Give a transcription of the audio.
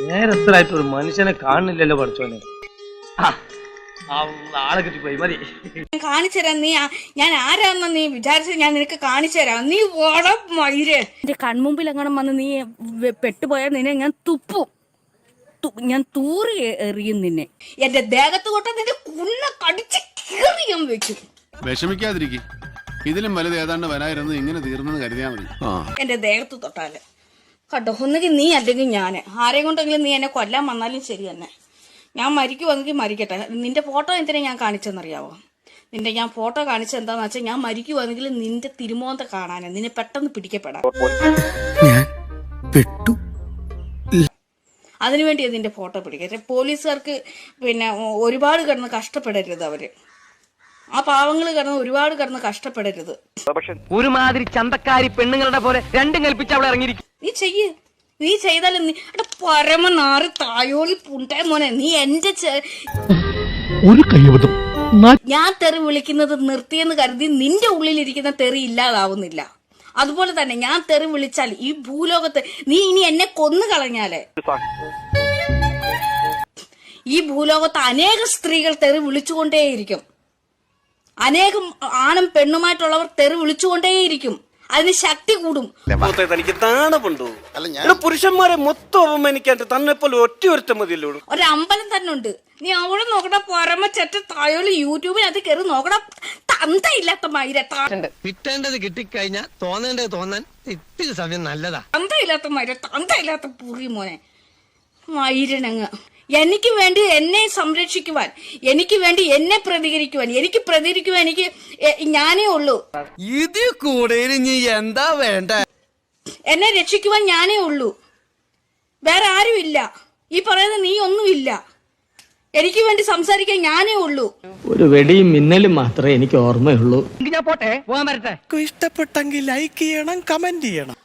നേരത്തിലായിട്ട് ഒരു മനുഷ്യനെ കാണുന്നില്ലല്ലോ പഠിച്ചോനെ. ആളെ കിട്ടിപ്പോയി മതി. കാണിച്ചു തരാം. ഞാൻ ആരാന്ന് നീ വിചാരിച്ചത് ഞാൻ നിനക്ക് കാണിച്ചു തരാം. നീ മയിര് എന്റെ കൺമുമ്പിൽ എങ്ങനെ വന്ന് നീ പെട്ടുപോയാൽ നിന്നെ ഞാൻ തുപ്പും. ഞാൻ തൂറി എറിയും നിന്നെ. എന്റെ ദേഹത്ത് തൊട്ട നിന്റെ കുണ്ണ കടിച്ച് കീറിയും വെക്കും. വിഷമിക്കാതിരിക്കും. ഇതിലും വലുത് ഏതാണ്ട് വരായിരുന്നു. ഇങ്ങനെ തീർന്നെന്ന് കരുതിയാ മതി. എന്റെ ദേഹത്ത് തൊട്ടാല് കേട്ടോ, ഒന്നുകിൽ നീ അല്ലെങ്കിൽ ഞാൻ ആരെയും കൊണ്ടെങ്കിലും നീ എന്നെ കൊല്ലാൻ വന്നാലും ശരി തന്നെ. ഞാൻ മരിക്കുവാണെങ്കിൽ മരിക്കട്ടെ. നിന്റെ ഫോട്ടോ എന്തിനാ ഞാൻ കാണിച്ചെന്നറിയാവോ? ഞാൻ ഫോട്ടോ കാണിച്ചത് എന്താന്ന് വെച്ചാൽ ഞാൻ മരിക്കുവാണെങ്കിൽ നിന്റെ തിരുമോന്ത കാണാനാ, നിന്നെ പെട്ടെന്ന് പിടിക്കപ്പെടാൻ. അതിനുവേണ്ടിയാ നിന്റെ ഫോട്ടോ പിടിക്കട്ടെ. പോലീസുകാർക്ക് പിന്നെ ഒരുപാട് കിടന്ന് കഷ്ടപ്പെടരുത്. അവര് ആ പാവങ്ങൾ കിടന്ന് ഒരുപാട് കിടന്ന് കഷ്ടപ്പെടരുത്. ഒരുമാതിരി ചന്തക്കാരി പെണ്ണുങ്ങളുടെ പോലെ രണ്ടും കൽപ്പിച്ച് അവിടെ ഇറങ്ങിയിരിക്കും. നീ ചെയ്താലും നീ പരമനാറ് തായോളി പുണ്ടേ മോനെ. നീ എന്റെ ഒരു കൈവതം ഞാൻ തെറി വിളിക്കുന്നത് നിർത്തിയെന്ന് കരുതി നിന്റെ ഉള്ളിലിരിക്കുന്ന തെറി ഇല്ലാതാവുന്നില്ല. അതുപോലെ തന്നെ ഞാൻ തെറി വിളിച്ചാൽ ഈ ഭൂലോകത്ത് നീ ഇനി എന്നെ കൊന്നു കളഞ്ഞാലേ ഈ ഭൂലോകത്ത് അനേക സ്ത്രീകൾ തെറി വിളിച്ചുകൊണ്ടേയിരിക്കും. അനേകം ആണും പെണ്ണുമായിട്ടുള്ളവർ തെറി വിളിച്ചുകൊണ്ടേയിരിക്കും. അതിന് ശക്തി കൂടും. തനിക്ക് താണുണ്ടോ? പുരുഷന്മാരെ മൊത്തം അവമാനിക്കാൻ തന്നെപ്പോലെ ഒറ്റ മതിയല്ലോ. ഒരു അമ്പലം തന്നെ ഉണ്ട്. നീ അവിടെ നോക്കണ പരമച്ചറ്റ തായോളി യൂട്യൂബിനകത്ത് കയറി നോക്കണ. തന്തയില്ലാത്ത മൈരട്ടാ. കിട്ടേണ്ടത് കിട്ടിക്കഴിഞ്ഞാൽ തോന്നേണ്ടത് തോന്നാൻ ഇത്തിരി സമയം നല്ലതാ. തന്തയില്ലാത്ത മൈര, തന്തയില്ലാത്ത പുറി മോനെ മൈരനങ്ങ്. എനിക്ക് വേണ്ടി എന്നെ സംരക്ഷിക്കുവാൻ, എനിക്ക് വേണ്ടി എന്നെ പ്രതികരിക്കുവാൻ, എനിക്ക് പ്രതികരിക്കുവാൻ എനിക്ക് ഞാനേ ഉള്ളൂ. ഇതിൽ കൂടെ നീ എന്താ വേണ്ട? എന്നെ രക്ഷിക്കുവാൻ ഞാനേ ഉള്ളൂ. വേറെ ആരും ഇല്ല. ഈ പറയുന്ന നീ ഒന്നുമില്ല. എനിക്ക് വേണ്ടി സംസാരിക്കാൻ ഞാനേ ഉള്ളൂ. ഒരു വെടിയും മിന്നലും മാത്രമേ എനിക്ക് ഓർമ്മയുള്ളൂ. ഞാൻ പോട്ടെ, പോകാൻ വരട്ടെ. ഇഷ്ടപ്പെട്ടെങ്കിൽ ലൈക്ക് ചെയ്യണം, കമന്റ് ചെയ്യണം.